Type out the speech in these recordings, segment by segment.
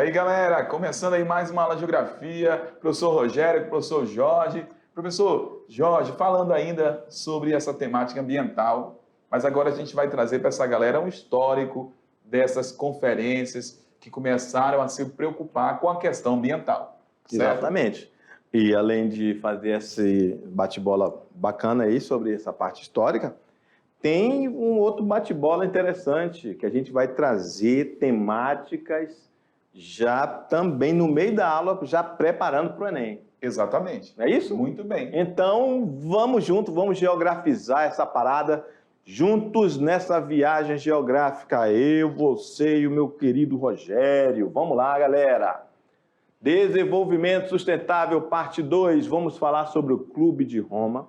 aí, galera, começando aí mais uma aula de geografia, professor Rogério, professor Jorge. Professor Jorge, falando ainda sobre essa temática ambiental, mas agora a gente vai trazer para essa galera um histórico dessas conferências que começaram a se preocupar com a questão ambiental, certo? Exatamente. E além de fazer esse bate-bola bacana aí sobre essa parte histórica, tem um outro bate-bola interessante que a gente vai trazer temáticas já também no meio da aula, já preparando para o Enem. Exatamente. Não é isso? Muito bem. Então, vamos junto, vamos geografizar essa parada juntos nessa viagem geográfica. Eu, você e o meu querido Rogério. Vamos lá, galera. Desenvolvimento Sustentável, parte 2. Vamos falar sobre o Clube de Roma,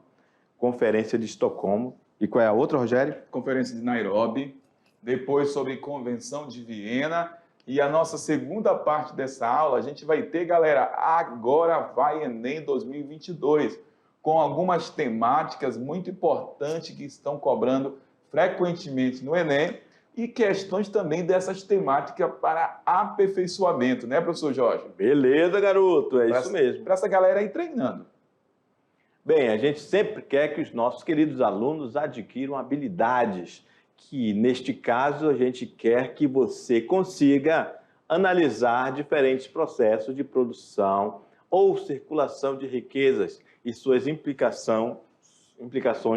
Conferência de Estocolmo. E qual é a outra, Rogério? Conferência de Nairobi, depois sobre Convenção de Viena. E a nossa segunda parte dessa aula, a gente vai ter, galera, Agora Vai Enem 2022, com algumas temáticas muito importantes que estão cobrando frequentemente no Enem e questões também dessas temáticas para aperfeiçoamento, né, professor Jorge? Beleza, garoto, é isso mesmo. Para essa galera aí treinando. Bem, a gente sempre quer que os nossos queridos alunos adquiram habilidades, que neste caso a gente quer que você consiga analisar diferentes processos de produção ou circulação de riquezas e suas implicações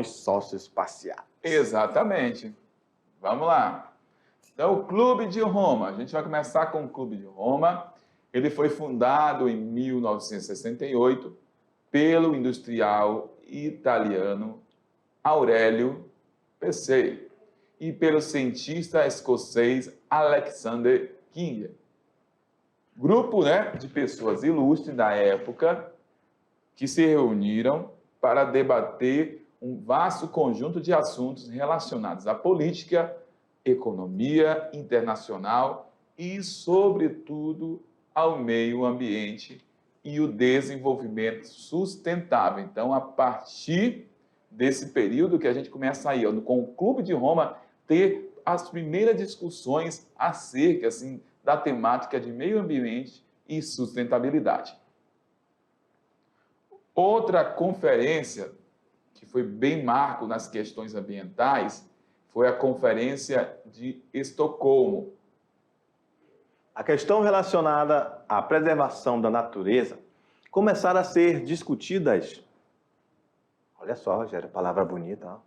socioespaciais. Exatamente. Vamos lá. Então, o Clube de Roma. A gente vai começar com o Clube de Roma. Ele foi fundado em 1968 pelo industrial italiano Aurélio Pesce e pelo cientista escocês Alexander King. Grupo, de pessoas ilustres da época que se reuniram para debater um vasto conjunto de assuntos relacionados à política, economia internacional e, sobretudo, ao meio ambiente e o desenvolvimento sustentável. Então, a partir desse período que a gente começa aí, com o Clube de Roma, ter as primeiras discussões acerca da temática de meio ambiente e sustentabilidade. Outra conferência que foi bem marco nas questões ambientais foi a Conferência de Estocolmo. A questão relacionada à preservação da natureza começaram a ser discutidas, olha só, Rogério, palavra bonita, ó,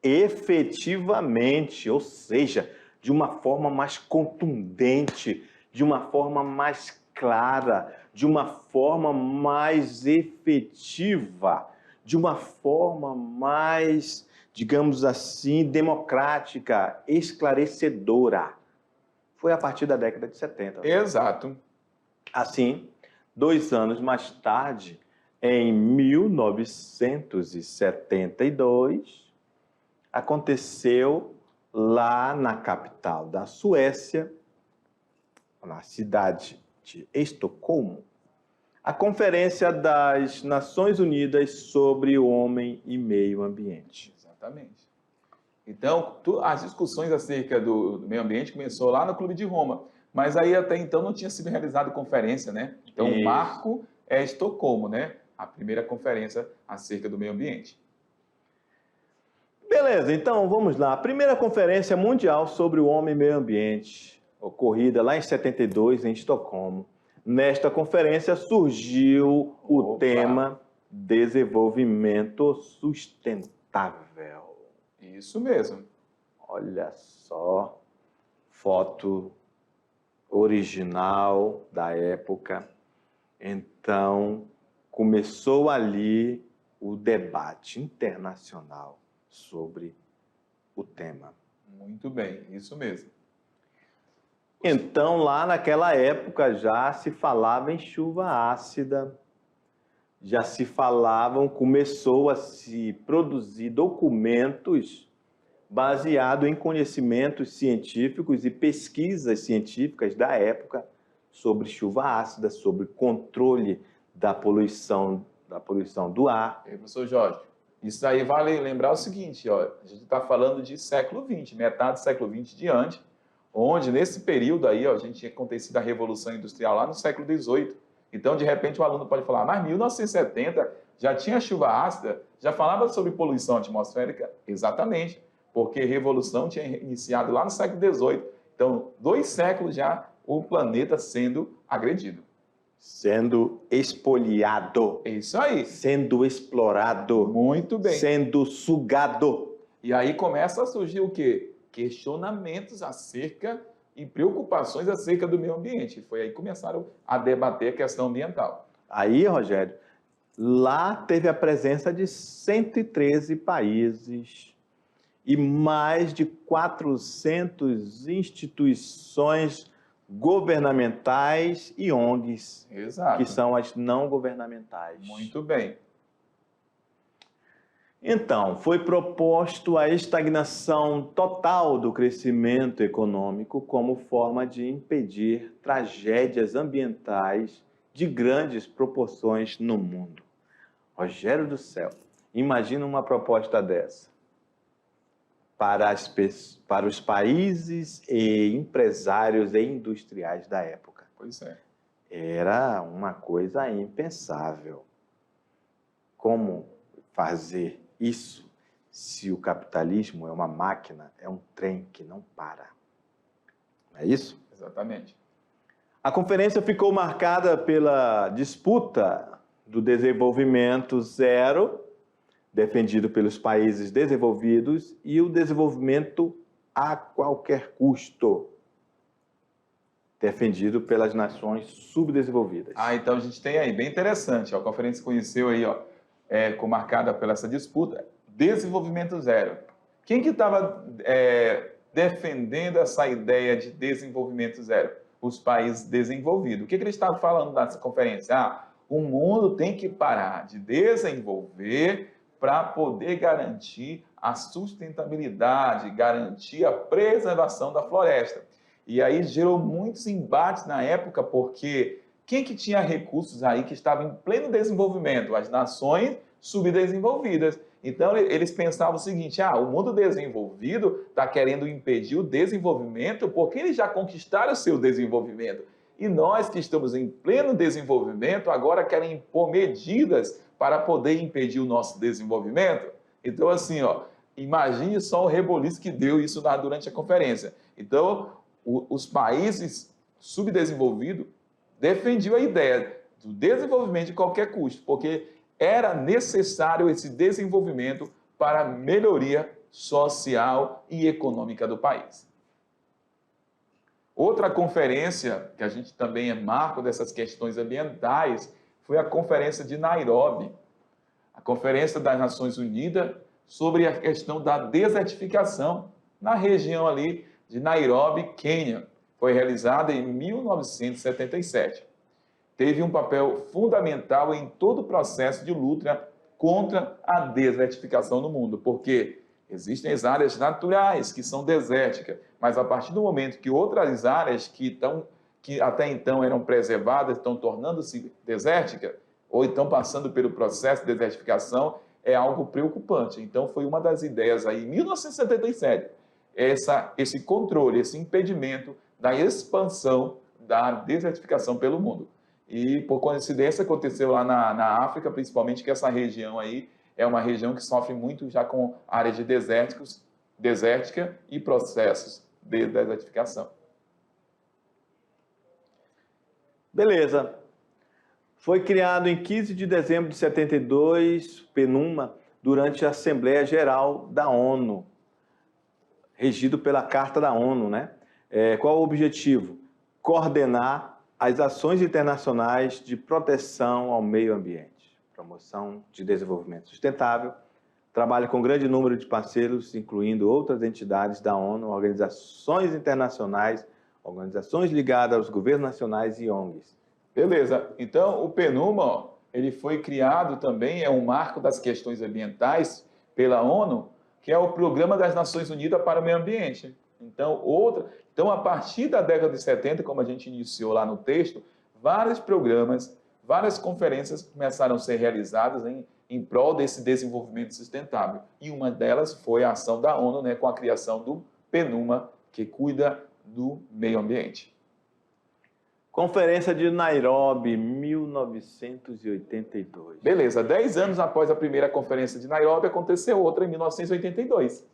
efetivamente, ou seja, de uma forma mais contundente, de uma forma mais clara, de uma forma mais efetiva, de uma forma mais, digamos assim, democrática, esclarecedora. Foi a partir da década de 70. Exato. Assim, 2 anos mais tarde, em 1972, aconteceu lá na capital da Suécia, na cidade de Estocolmo, a Conferência das Nações Unidas sobre o Homem e Meio Ambiente. Exatamente. Então, as discussões acerca do meio ambiente começou lá no Clube de Roma, mas aí até então não tinha sido realizada conferência, né? Então, o marco é Estocolmo, né? A primeira conferência acerca do meio ambiente. Beleza, então vamos lá. A primeira Conferência Mundial sobre o Homem e Meio Ambiente, ocorrida lá em 72, em Estocolmo. Nesta conferência surgiu o tema Desenvolvimento Sustentável. Isso mesmo. Olha só, foto original da época. Então, começou ali o debate internacional sobre o tema. Muito bem, isso mesmo. Então, lá naquela época já se falava em chuva ácida, já se falavam, começou a se produzir documentos baseados em conhecimentos científicos e pesquisas científicas da época sobre chuva ácida, sobre controle da poluição do ar. Professor Jorge, isso aí vale lembrar o seguinte, ó, a gente está falando de século XX, metade do século XX diante, onde nesse período aí, ó, a gente tinha acontecido a Revolução Industrial lá no século XVIII. Então, de repente, o aluno pode falar, mas 1970 já tinha chuva ácida, já falava sobre poluição atmosférica? Exatamente, porque a Revolução tinha iniciado lá no século XVIII. Então, 2 séculos já o planeta sendo agredido. Sendo espoliado. É isso aí. Sendo explorado. Muito bem. Sendo sugado. E aí começa a surgir o quê? Questionamentos acerca e preocupações acerca do meio ambiente. Foi aí que começaram a debater a questão ambiental. Aí, Rogério, lá teve a presença de 113 países e mais de 400 instituições governamentais e ONGs, Exato. que são as não governamentais. Muito bem. Então, foi proposto a estagnação total do crescimento econômico como forma de impedir tragédias ambientais de grandes proporções no mundo. Rogério do céu, imagina uma proposta dessa para os países e empresários e industriais da época. Pois é. Era uma coisa impensável. Como fazer isso se o capitalismo é uma máquina, é um trem que não para? Não é isso? Exatamente. A conferência ficou marcada pela disputa do desenvolvimento zero, defendido pelos países desenvolvidos, e o desenvolvimento a qualquer custo, defendido pelas nações subdesenvolvidas. Então a gente tem aí, bem interessante, ó, a conferência conheceu aí, ó, marcada pela essa disputa, desenvolvimento zero. Quem que estava defendendo essa ideia de desenvolvimento zero? Os países desenvolvidos. O que eles estavam falando nessa conferência? O mundo tem que parar de desenvolver para poder garantir a sustentabilidade, garantir a preservação da floresta. E aí gerou muitos embates na época, porque quem que tinha recursos aí que estavam em pleno desenvolvimento? As nações subdesenvolvidas. Então, eles pensavam o seguinte, o mundo desenvolvido está querendo impedir o desenvolvimento porque eles já conquistaram o seu desenvolvimento. E nós que estamos em pleno desenvolvimento agora querem impor medidas para poder impedir o nosso desenvolvimento. Então, assim, ó, imagine só o reboliço que deu isso durante a conferência. Então, os países subdesenvolvidos defendiam a ideia do desenvolvimento de qualquer custo, porque era necessário esse desenvolvimento para a melhoria social e econômica do país. Outra conferência, que a gente também é marco dessas questões ambientais, foi a Conferência de Nairobi, a Conferência das Nações Unidas sobre a questão da desertificação na região ali de Nairobi, Quênia. Foi realizada em 1977. Teve um papel fundamental em todo o processo de luta contra a desertificação no mundo, porque existem as áreas naturais que são desérticas, mas a partir do momento que outras áreas que até então eram preservadas estão tornando-se desérticas, ou estão passando pelo processo de desertificação, é algo preocupante. Então, foi uma das ideias aí, em 1977, esse controle, esse impedimento da expansão da desertificação pelo mundo. E, por coincidência, aconteceu lá na África, principalmente, que essa região aí é uma região que sofre muito já com áreas de desértica e processos de desertificação. Beleza. Foi criado em 15 de dezembro de 72, PNUMA, durante a Assembleia Geral da ONU, regido pela Carta da ONU, né? Qual o objetivo? Coordenar as ações internacionais de proteção ao meio ambiente, promoção de desenvolvimento sustentável, trabalha com grande número de parceiros, incluindo outras entidades da ONU, organizações internacionais, organizações ligadas aos governos nacionais e ONGs. Beleza. Então, o PNUMA, ele foi criado também, é um marco das questões ambientais pela ONU, que é o Programa das Nações Unidas para o Meio Ambiente. Então, a partir da década de 70, como a gente iniciou lá no texto, vários programas, várias conferências começaram a ser realizadas em prol desse desenvolvimento sustentável. E uma delas foi a ação da ONU, né, com a criação do PNUMA, que cuida do meio ambiente. Conferência de Nairobi, 1982. Beleza, 10 anos após a primeira conferência de Nairobi, aconteceu outra em 1982.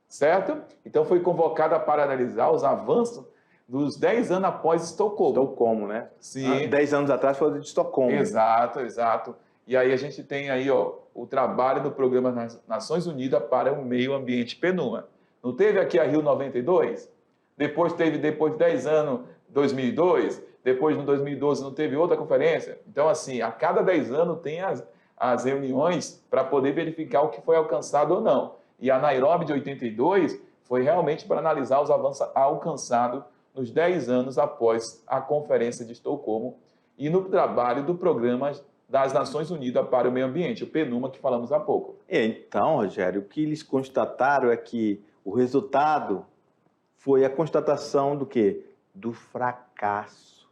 Certo? Então foi convocada para analisar os avanços dos 10 anos após Estocolmo. Estocolmo, né? Sim. 10 anos atrás foi de Estocolmo. Exato, exato. E aí a gente tem aí, ó, o trabalho do Programa das Nações Unidas para o Meio Ambiente, PNUMA. Não teve aqui a Rio 92? Depois teve, depois de 10 anos, 2002. Depois, no 2012, não teve outra conferência. Então, assim, a cada 10 anos tem as reuniões para poder verificar o que foi alcançado ou não. E a Nairobi de 82 foi realmente para analisar os avanços alcançados nos 10 anos após a Conferência de Estocolmo e no trabalho do Programa das Nações Unidas para o Meio Ambiente, o PNUMA, que falamos há pouco. Então, Rogério, o que eles constataram é que o resultado foi a constatação do quê? Do fracasso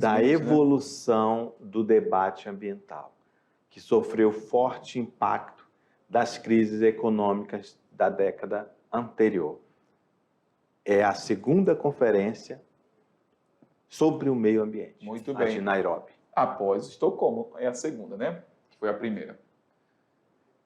da evolução, né, do debate ambiental, que sofreu forte impacto das crises econômicas da década anterior. É a segunda conferência sobre o meio ambiente. Muito bem. De Nairobi. Após Estocolmo, é a segunda, né? Que foi a primeira.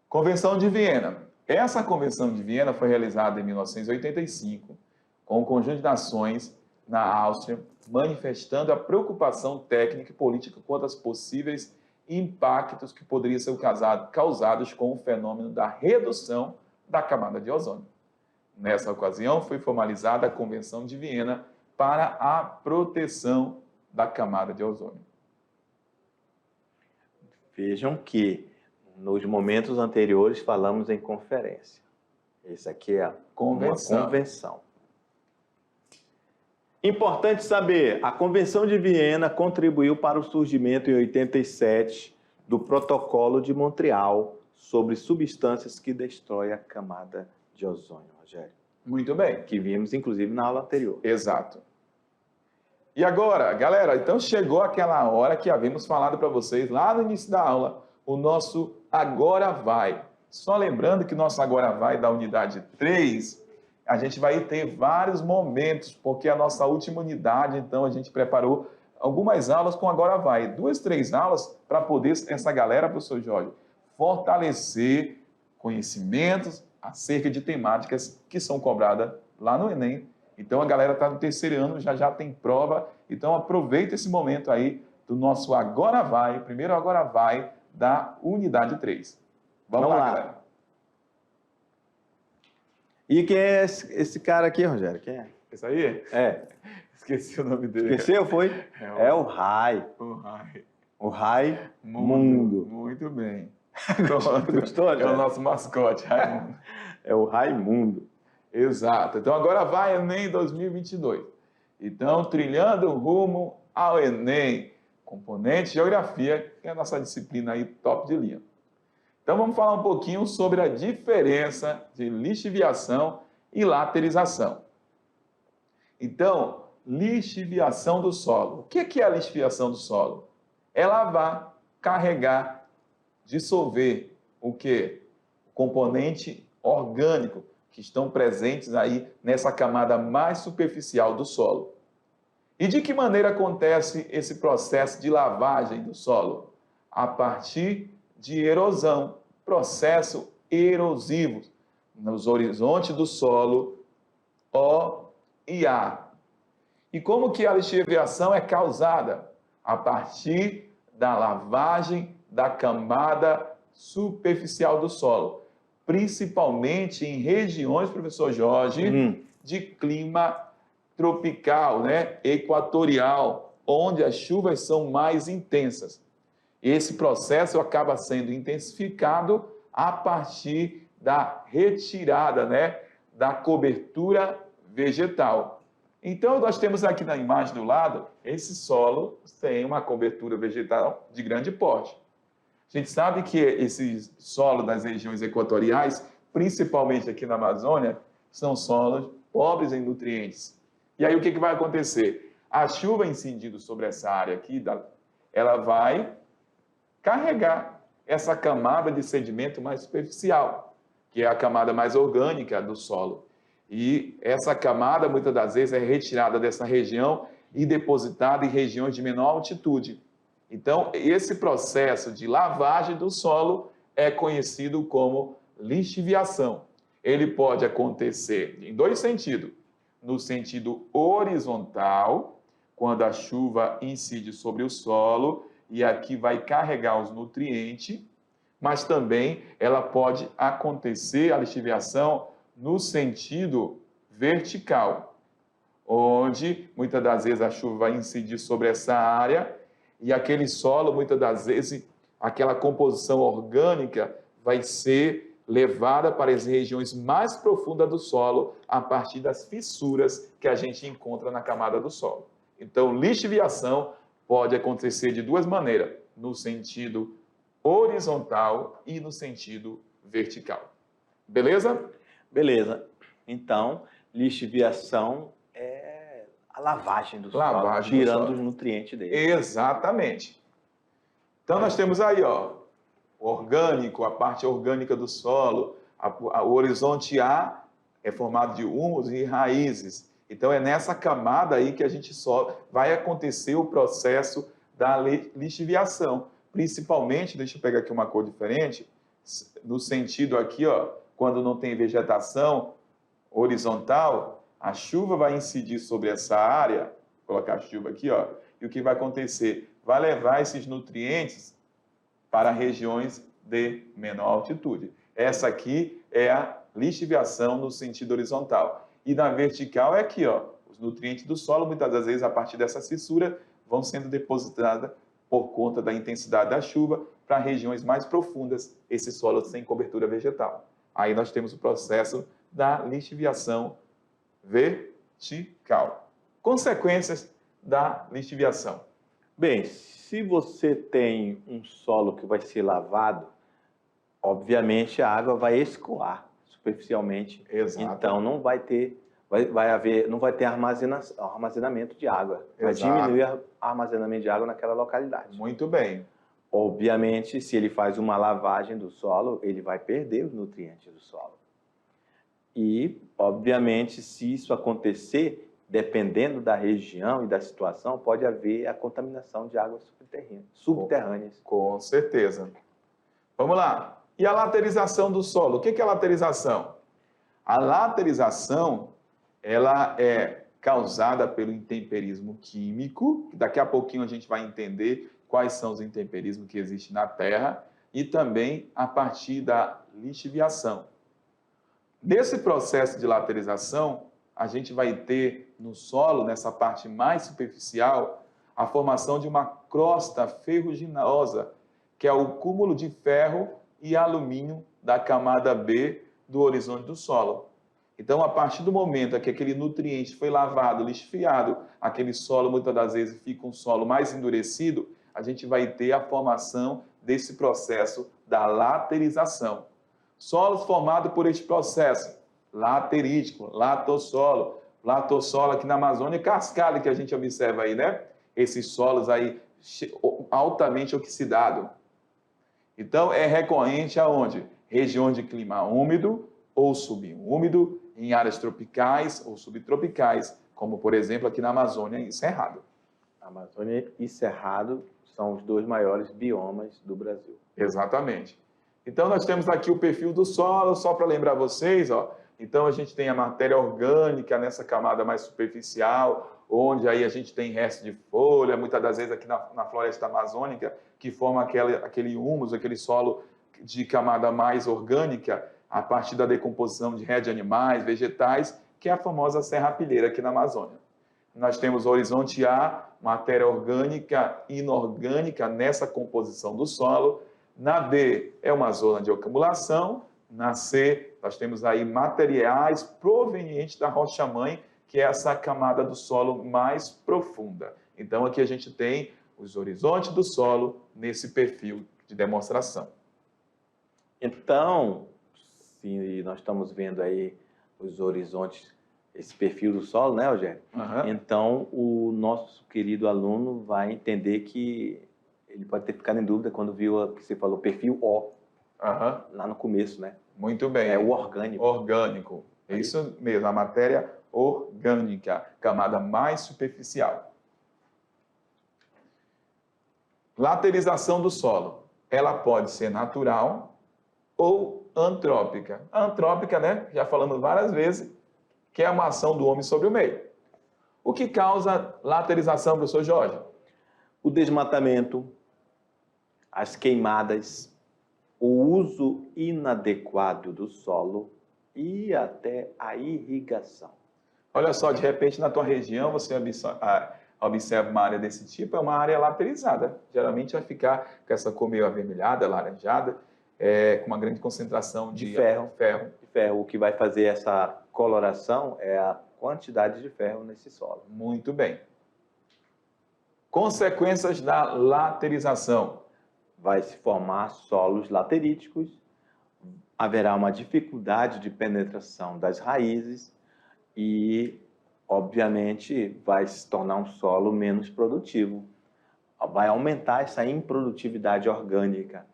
Convenção de Viena. Essa Convenção de Viena foi realizada em 1985, com um conjunto de nações na Áustria, manifestando a preocupação técnica e política quanto aos possíveis impactos que poderiam ser causados com o fenômeno da redução da camada de ozônio. Nessa ocasião, foi formalizada a Convenção de Viena para a proteção da camada de ozônio. Vejam que nos momentos anteriores falamos em conferência. Esse aqui é uma convenção. Importante saber, a Convenção de Viena contribuiu para o surgimento em 87 do Protocolo de Montreal sobre substâncias que destroem a camada de ozônio, Rogério. Muito bem. Que vimos, inclusive, na aula anterior. Exato. E agora, galera, então chegou aquela hora que havíamos falado para vocês lá no início da aula, o nosso Agora Vai. Só lembrando que nosso Agora Vai da unidade 3, a gente vai ter vários momentos, porque a nossa última unidade, então, a gente preparou algumas aulas com Agora Vai. 2, 3 aulas para poder essa galera, professor Jorge, fortalecer conhecimentos acerca de temáticas que são cobradas lá no Enem. Então, a galera está no terceiro ano, já tem prova. Então, aproveita esse momento aí do nosso Agora Vai, primeiro Agora Vai da unidade 3. Vamos lá, galera. E quem é esse cara aqui, Rogério? Quem é? Esse aí? É. Esqueci o nome dele. Esqueceu, foi? É o Rai. O Rai. O Rai Mundo. Muito bem. Gostou, é o nosso mascote, Raimundo. É o Raimundo. Exato. Então, agora vai Enem 2022. Então, trilhando o rumo ao Enem. Componente Geografia, que é a nossa disciplina aí top de linha. Então, vamos falar um pouquinho sobre a diferença de lixiviação e laterização. Então, lixiviação do solo. O que é a lixiviação do solo? É lavar, carregar, dissolver o quê? O componente orgânico que estão presentes aí nessa camada mais superficial do solo. E de que maneira acontece esse processo de lavagem do solo? A partir de erosão, processo erosivo nos horizontes do solo, O e A. E como que a lixiviação é causada? A partir da lavagem da camada superficial do solo, principalmente em regiões, professor Jorge, de clima tropical, né, equatorial, onde as chuvas são mais intensas. Esse processo acaba sendo intensificado a partir da retirada, né, da cobertura vegetal. Então, nós temos aqui na imagem do lado, esse solo tem uma cobertura vegetal de grande porte. A gente sabe que esse solo das regiões equatoriais, principalmente aqui na Amazônia, são solos pobres em nutrientes. E aí o que vai acontecer? A chuva incidindo sobre essa área aqui, ela vai carregar essa camada de sedimento mais superficial, que é a camada mais orgânica do solo. E essa camada, muitas das vezes, é retirada dessa região e depositada em regiões de menor altitude. Então, esse processo de lavagem do solo é conhecido como lixiviação. Ele pode acontecer em dois sentidos. No sentido horizontal, quando a chuva incide sobre o solo e aqui vai carregar os nutrientes, mas também ela pode acontecer, a lixiviação, no sentido vertical, onde muitas das vezes a chuva vai incidir sobre essa área e aquele solo, muitas das vezes, aquela composição orgânica vai ser levada para as regiões mais profundas do solo a partir das fissuras que a gente encontra na camada do solo. Então, lixiviação pode acontecer de duas maneiras, no sentido horizontal e no sentido vertical. Beleza? Beleza. Então, lixiviação é a lavagem do solo, tirando os nutrientes dele. Exatamente. Então, nós temos aí, ó, o orgânico, a parte orgânica do solo, o horizonte A é formado de humus e raízes. Então, é nessa camada aí que a gente só vai acontecer o processo da lixiviação. Principalmente, deixa eu pegar aqui uma cor diferente, no sentido aqui, ó, quando não tem vegetação horizontal, a chuva vai incidir sobre essa área, vou colocar a chuva aqui, ó, e o que vai acontecer? Vai levar esses nutrientes para regiões de menor altitude. Essa aqui é a lixiviação no sentido horizontal. E na vertical é aqui, ó, os nutrientes do solo, muitas das vezes, a partir dessa fissura, vão sendo depositados por conta da intensidade da chuva para regiões mais profundas, esse solo sem cobertura vegetal. Aí nós temos o processo da lixiviação vertical. Consequências da lixiviação. Bem, se você tem um solo que vai ser lavado, obviamente a água vai escoar superficialmente. Exato. Então não vai ter, não vai ter armazenamento de água. Vai Exato. diminuir o armazenamento de água naquela localidade. Muito bem. Obviamente, se ele faz uma lavagem do solo, ele vai perder os nutrientes do solo. E, obviamente, se isso acontecer, dependendo da região e da situação, pode haver a contaminação de águas subterrâneas. Com certeza. Vamos lá. E a laterização do solo? O que é a laterização? A laterização, ela é causada pelo intemperismo químico, que daqui a pouquinho a gente vai entender quais são os intemperismos que existem na Terra, e também a partir da lixiviação. Nesse processo de laterização, a gente vai ter no solo, nessa parte mais superficial, a formação de uma crosta ferruginosa, que é o cúmulo de ferro e alumínio da camada B do horizonte do solo. Então, a partir do momento em que aquele nutriente foi lavado, lixiviado, aquele solo, muitas das vezes, fica um solo mais endurecido, a gente vai ter a formação desse processo da laterização. Solos formados por este processo, laterítico, latossolo aqui na Amazônia, cascalho que a gente observa aí, né? Esses solos aí altamente oxidados. Então, é recorrente aonde? Regiões de clima úmido ou subúmido, em áreas tropicais ou subtropicais, como, por exemplo, aqui na Amazônia e Cerrado. Amazônia e Cerrado são os dois maiores biomas do Brasil. Exatamente. Então, nós temos aqui o perfil do solo, só para lembrar vocês, ó. Então, a gente tem a matéria orgânica nessa camada mais superficial, onde aí a gente tem resto de folha, muitas das vezes aqui na floresta amazônica, que forma aquele humus, aquele solo de camada mais orgânica, a partir da decomposição de resto de animais, vegetais, que é a famosa serrapilheira aqui na Amazônia. Nós temos o horizonte A, matéria orgânica inorgânica nessa composição do solo. Na B é uma zona de acumulação. Na C, nós temos aí materiais provenientes da rocha-mãe, que é essa camada do solo mais profunda. Então, aqui a gente tem os horizontes do solo nesse perfil de demonstração. Então, se nós estamos vendo aí os horizontes, esse perfil do solo, né, Rogério? Uhum. Então, o nosso querido aluno vai entender que ele pode ter ficado em dúvida quando viu o que você falou, perfil O, Uhum. lá no começo, né? Muito bem. É o orgânico. Orgânico, É isso mesmo, a matéria orgânica, camada mais superficial. Laterização do solo. Ela pode ser natural ou antrópica. A antrópica, né? Já falamos várias vezes, que é uma ação do homem sobre o meio. O que causa laterização, professor Jorge? O desmatamento, as queimadas, o uso inadequado do solo e até a irrigação. Olha só, de repente na tua região você observa uma área desse tipo, é uma área laterizada. Geralmente vai ficar com essa cor meio avermelhada, laranjada, com uma grande concentração de ferro. De ferro. O que vai fazer essa coloração é a quantidade de ferro nesse solo. Muito bem. Consequências da laterização. Vai se formar solos lateríticos, haverá uma dificuldade de penetração das raízes e, obviamente, vai se tornar um solo menos produtivo. Vai aumentar essa improdutividade orgânica.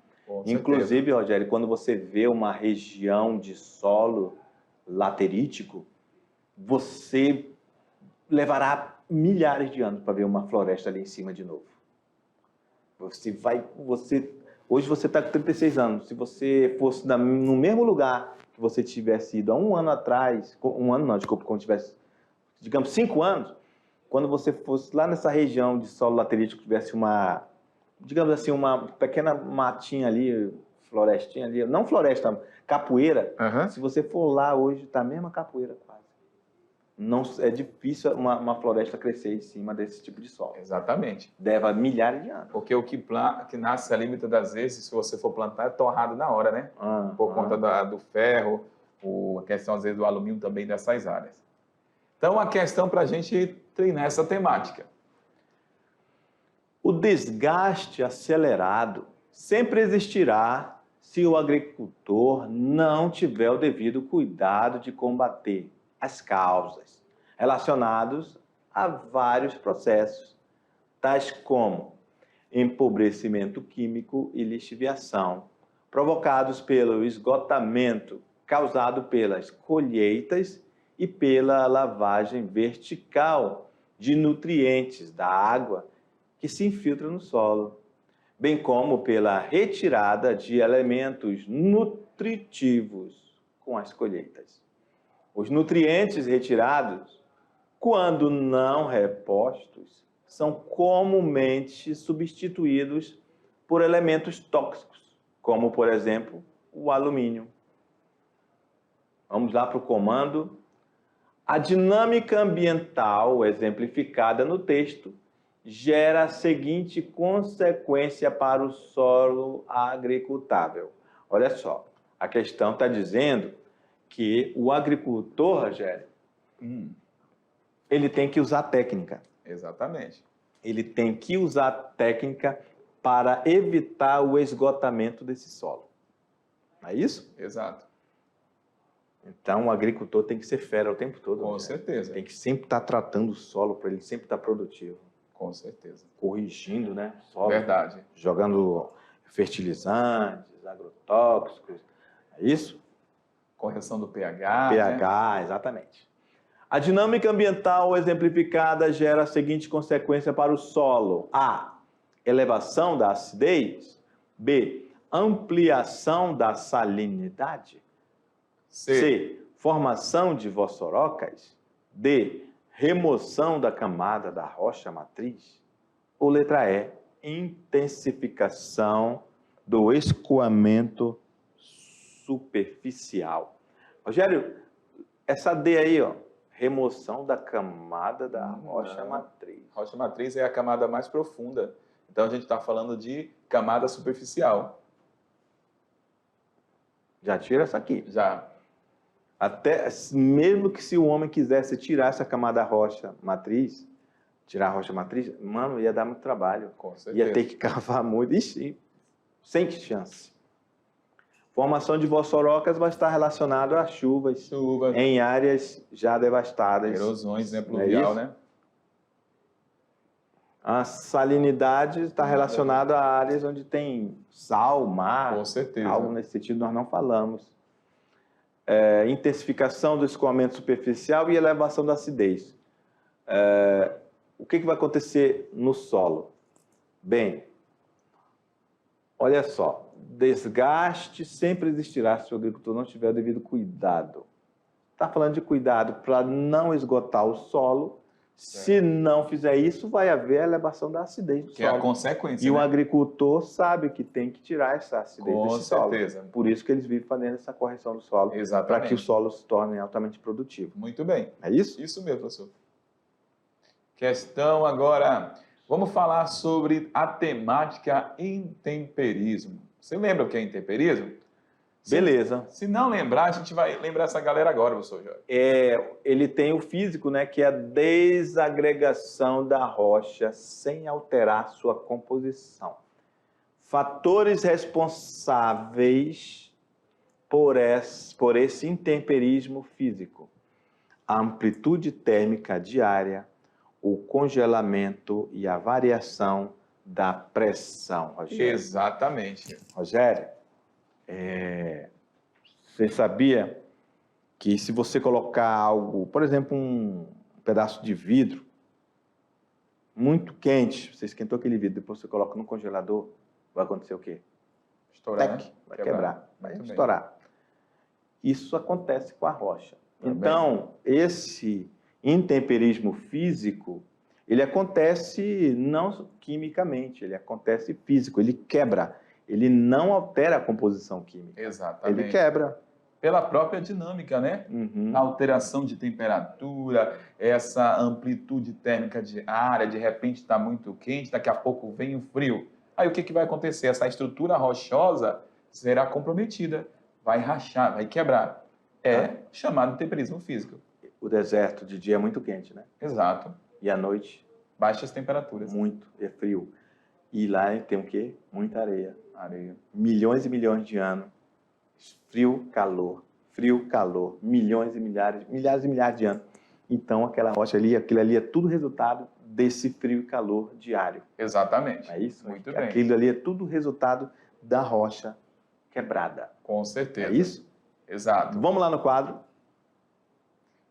Inclusive, Rogério, quando você vê uma região de solo laterítico, você levará milhares de anos para ver uma floresta ali em cima de novo. Hoje você está com 36 anos. Se você fosse no mesmo lugar que você tivesse ido há um ano atrás, quando tivesse, digamos, 5 anos, quando você fosse lá nessa região de solo laterítico, tivesse digamos assim, uma pequena matinha ali, florestinha ali, não floresta, capoeira. Se você for lá hoje, está a mesma capoeira quase. Não, é difícil uma floresta crescer em cima desse tipo de solo. Exatamente. Leva milhares de anos. Porque o que nasce ali, muitas das vezes, se você for plantar, é torrado na hora, né? Por conta do ferro, a questão, às vezes, do alumínio também dessas áreas. Então, a questão para a gente treinar essa temática. O desgaste acelerado sempre existirá se o agricultor não tiver o devido cuidado de combater as causas relacionadas a vários processos, tais como empobrecimento químico e lixiviação, provocados pelo esgotamento causado pelas colheitas e pela lavagem vertical de nutrientes da água que se infiltra no solo, bem como pela retirada de elementos nutritivos com as colheitas. Os nutrientes retirados, quando não repostos, são comumente substituídos por elementos tóxicos, como, por exemplo, o alumínio. Vamos lá para o comando. A dinâmica ambiental exemplificada no texto gera a seguinte consequência para o solo agricultável. Olha só, a questão está dizendo que o agricultor, Rogério, ele tem que usar técnica. Exatamente. Ele tem que usar técnica para evitar o esgotamento desse solo. Não é isso? Exato. Então, o agricultor tem que ser fera o tempo todo. Com certeza. Tem que sempre estar tratando o solo para ele sempre estar produtivo. Com certeza. Corrigindo, né? O solo. Verdade. Jogando fertilizantes, agrotóxicos. É isso? Correção do pH. pH, né? Exatamente. A dinâmica ambiental exemplificada gera a seguinte consequência para o solo. A. Elevação da acidez. B. Ampliação da salinidade. C. Formação de vossorocas. D. Remoção da camada da rocha matriz. Ou letra E. Intensificação do escoamento superficial. Rogério, essa D aí, ó, remoção da camada da rocha matriz. Rocha matriz é a camada mais profunda. Então a gente está falando de camada superficial. Já tira essa aqui. Já. Até mesmo que se o homem quisesse tirar essa camada rocha matriz, tirar a rocha matriz, mano, ia dar muito trabalho. Com certeza. Ia ter que cavar muito. Ixi, sem chance. Formação de vossorocas vai estar relacionado a chuvas em áreas já devastadas. Erosões, né? Pluvial, né? A salinidade está relacionada a áreas onde tem sal, mar. Com certeza. Algo nesse sentido nós não falamos. intensificação do escoamento superficial e elevação da acidez. O que vai acontecer no solo? Bem, olha só, desgaste sempre existirá se o agricultor não tiver o devido cuidado. Está falando de cuidado para não esgotar o solo. Se não fizer isso, vai haver elevação da acidez do solo. Que é a consequência, E né? o agricultor sabe que tem que tirar essa acidez desse solo. Com certeza. Por isso que eles vivem fazendo essa correção do solo, para Exatamente. que o solo se torne altamente produtivo. Muito bem. É isso? Isso mesmo, professor. Questão agora, vamos falar sobre a temática intemperismo. Você lembra o que é intemperismo? Beleza. Se não lembrar, a gente vai lembrar essa galera agora, professor Jorge. Ele tem o físico, né, que é a desagregação da rocha sem alterar sua composição. Fatores responsáveis por esse intemperismo físico: a amplitude térmica diária, o congelamento e a variação da pressão, Rogério. Exatamente. Rogério, você sabia que se você colocar algo, por exemplo, um pedaço de vidro muito quente, você esquentou aquele vidro, depois você coloca no congelador, vai acontecer o quê? Estourar, Tec, vai quebrar, vai Muito bem. estourar. Isso acontece com a rocha. Também. Então, esse intemperismo físico, ele acontece não quimicamente, ele acontece físico, ele quebra. Ele não altera a composição química. Exatamente. Ele quebra. Pela própria dinâmica, né? Uhum. A alteração de temperatura, essa amplitude térmica diária, de repente está muito quente, daqui a pouco vem o frio. Aí o que vai acontecer? Essa estrutura rochosa será comprometida, vai rachar, vai quebrar. É chamado de temperismo físico. O deserto de dia é muito quente, né? Exato. E à noite, Baixas temperaturas. muito, é frio. E lá tem o quê? Muita areia. Areia. Milhões e milhões de anos. Frio, calor, milhões e milhares de anos. Então, aquela rocha ali, aquilo ali é tudo resultado desse frio e calor diário. Exatamente. É isso? Muito bem. Aquilo ali é tudo resultado da rocha quebrada. Com certeza. É isso? Exato. Vamos lá no quadro.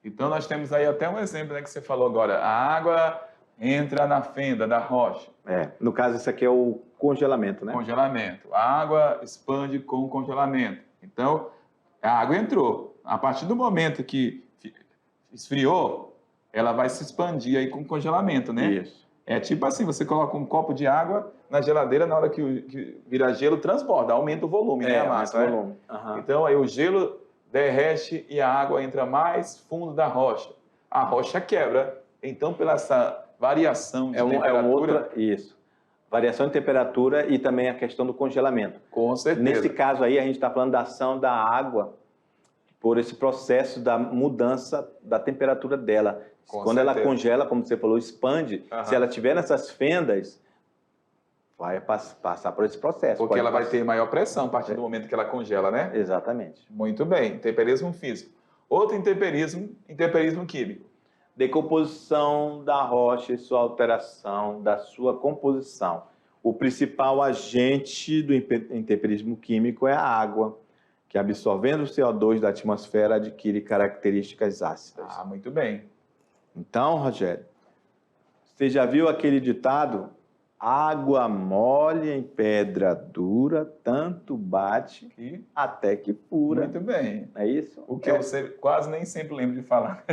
Então, nós temos aí até um exemplo, né, que você falou agora. A água entra na fenda da rocha. No caso, isso aqui é o congelamento, né? Congelamento. A água expande com o congelamento. Então, a água entrou. A partir do momento que esfriou, ela vai se expandir aí com o congelamento, né? Isso. É tipo assim, você coloca um copo de água na geladeira, na hora que vira gelo, transborda, aumenta o volume, né, a massa, aumenta né? o volume. Aham. Então, aí o gelo derrete e a água entra mais fundo da rocha. A rocha quebra. Então, pela essa variação de temperatura... Isso. Variação de temperatura e também a questão do congelamento. Com certeza. Nesse caso aí, a gente está falando da ação da água por esse processo da mudança da temperatura dela. Quando ela congela, como você falou, expande, se ela tiver nessas fendas, vai passar por esse processo. Porque ela vai ter maior pressão a partir do momento que ela congela, né? Exatamente. Muito bem. Temperismo físico. Outro intemperismo químico. Decomposição da rocha e sua alteração da sua composição. O principal agente do intemperismo químico é a água, que absorvendo o CO2 da atmosfera adquire características ácidas. Ah, muito bem. Então, Rogério, você já viu aquele ditado? Água mole em pedra dura, tanto bate até que fura. Muito bem. É isso? O que você quase nem sempre lembra de falar.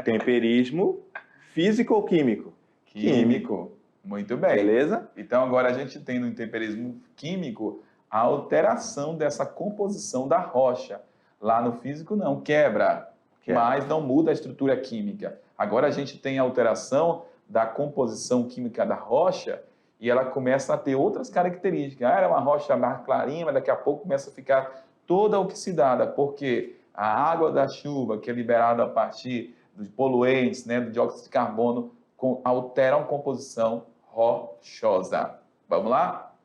Temperismo físico ou químico? Químico. Muito bem. Beleza? Então, agora a gente tem no intemperismo químico a alteração dessa composição da rocha. Lá no físico, não. Quebra. Mas não muda a estrutura química. Agora a gente tem a alteração da composição química da rocha e ela começa a ter outras características. Era uma rocha mais clarinha, mas daqui a pouco começa a ficar toda oxidada, porque a água da chuva, que é liberada a partir dos poluentes, né, do dióxido de carbono, alteram a composição rochosa. Vamos lá?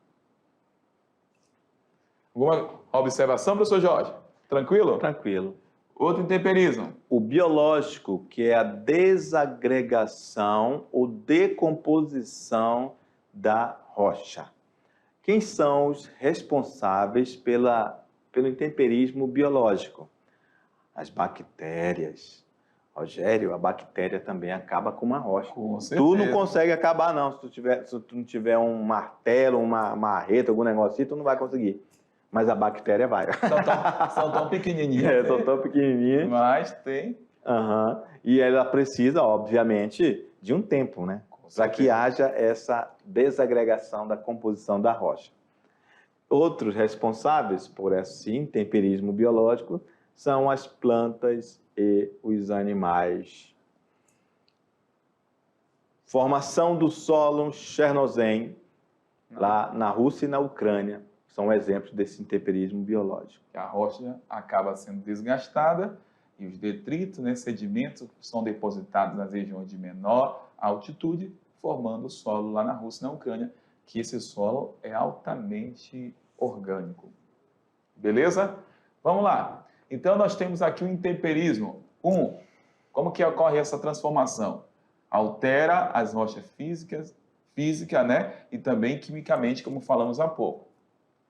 Alguma observação, professor Jorge? Tranquilo? Tranquilo. Outro intemperismo. O biológico, que é a desagregação ou decomposição da rocha. Quem são os responsáveis pelo intemperismo biológico? As bactérias. Rogério, a bactéria também acaba com uma rocha. Com certeza. Tu não consegue acabar, não. Se tu não tiver um martelo, uma marreta, algum negócio assim, tu não vai conseguir. Mas a bactéria vai. São tão pequenininhas. São tão pequenininhas. Mas tem. Uhum. E ela precisa, obviamente, de um tempo, né? Para que haja essa desagregação da composição da rocha. Outros responsáveis por esse intemperismo biológico são as plantas e os animais. Formação do solo Chernozem, lá na Rússia e na Ucrânia, são exemplos desse intemperismo biológico. A rocha acaba sendo desgastada e os detritos, né, sedimentos, são depositados nas regiões de menor altitude, formando o solo lá na Rússia e na Ucrânia, que esse solo é altamente orgânico. Beleza? Vamos lá. Então, nós temos aqui o intemperismo. Como que ocorre essa transformação? Altera as rochas física, né? E também quimicamente, como falamos há pouco.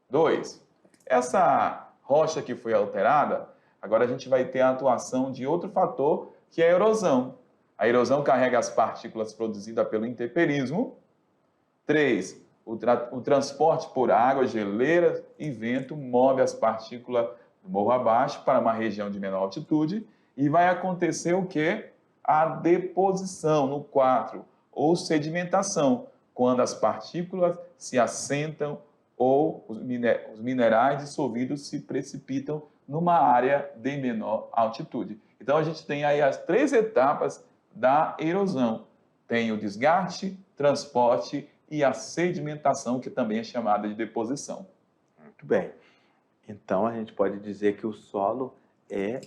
2. Essa rocha que foi alterada, agora a gente vai ter a atuação de outro fator, que é a erosão. A erosão carrega as partículas produzidas pelo intemperismo. 3. O transporte por água, geleiras e vento move as partículas do morro abaixo para uma região de menor altitude e vai acontecer o quê? A deposição no 4, ou sedimentação, quando as partículas se assentam ou os minerais dissolvidos se precipitam numa área de menor altitude. Então, a gente tem aí as 3 etapas da erosão. Tem o desgaste, transporte e a sedimentação, que também é chamada de deposição. Muito bem. Então, a gente pode dizer que o solo é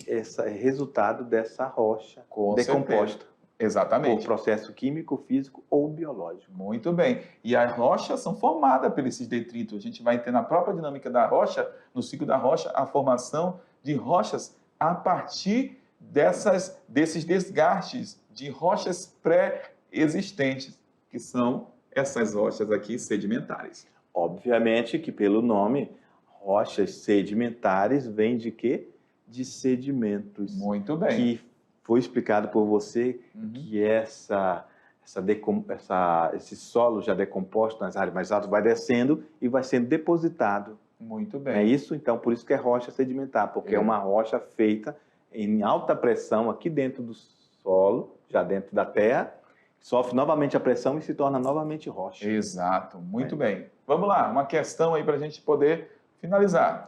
resultado dessa rocha decomposta. Certeza. Exatamente. Por processo químico, físico ou biológico. Muito bem. E as rochas são formadas por esses detritos. A gente vai ter na própria dinâmica da rocha, no ciclo da rocha, a formação de rochas a partir desses desgastes de rochas pré-existentes, que são essas rochas aqui sedimentares. Obviamente que pelo nome, rochas sedimentares vem de quê? De sedimentos. Muito bem. Que foi explicado por você que esse solo já decomposto nas áreas mais altas vai descendo e vai sendo depositado. Muito bem. É isso? Então, por isso que é rocha sedimentar, porque é uma rocha feita em alta pressão aqui dentro do solo, já dentro da terra, sofre novamente a pressão e se torna novamente rocha. Exato, muito bem. Vamos lá, uma questão aí para a gente poder finalizar.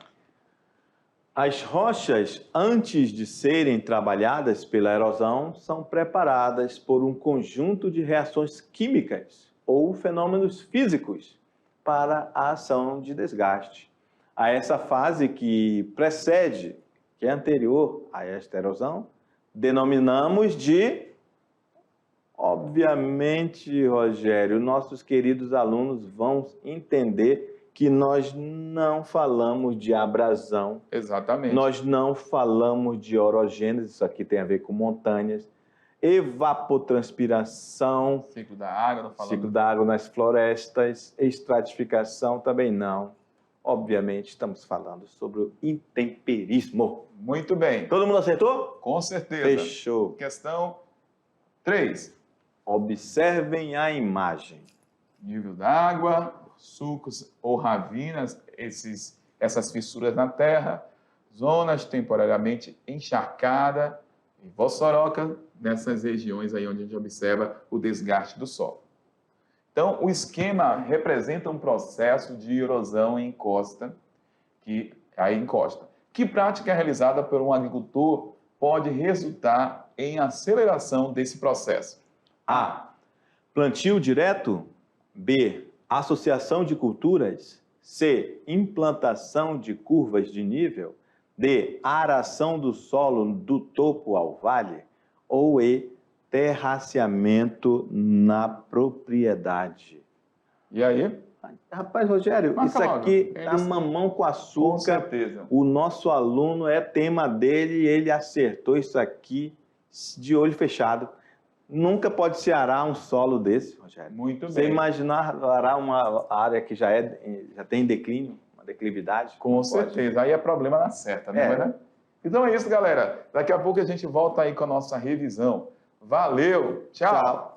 As rochas, antes de serem trabalhadas pela erosão, são preparadas por um conjunto de reações químicas ou fenômenos físicos para a ação de desgaste. A essa fase que precede, que é anterior a esta erosão, denominamos de... Obviamente, Rogério, nossos queridos alunos vão entender que nós não falamos de abrasão. Exatamente. Nós não falamos de orogênese, isso aqui tem a ver com montanhas. Evapotranspiração. Ciclo da água, não falamos. Ciclo da água nas florestas. Estratificação também não. Obviamente, estamos falando sobre o intemperismo. Muito bem. Todo mundo acertou? Com certeza. Fechou. Questão 3. Observem a imagem. Nível da água, sulcos ou ravinas, essas fissuras na terra, zonas temporariamente encharcadas e vossoroca, nessas regiões aí onde a gente observa o desgaste do solo. Então, o esquema representa um processo de erosão em encosta, que prática é realizada por um agricultor pode resultar em aceleração desse processo? A. Plantio direto. B. Associação de culturas. C. Implantação de curvas de nível. D. Aração do solo do topo ao vale. Ou E. Terraceamento na propriedade. E aí? Rapaz, Rogério, Marca isso aqui logo. tá mamão com açúcar. Com certeza. O nosso aluno é tema dele, ele acertou isso aqui de olho fechado. Nunca pode se arar um solo desse, Rogério. Muito Você bem. imaginar arar uma área que já tem declínio, uma declividade? Com certeza. Aí é problema na certa, né? Então é isso, galera. Daqui a pouco a gente volta aí com a nossa revisão. Valeu, tchau. Tchau.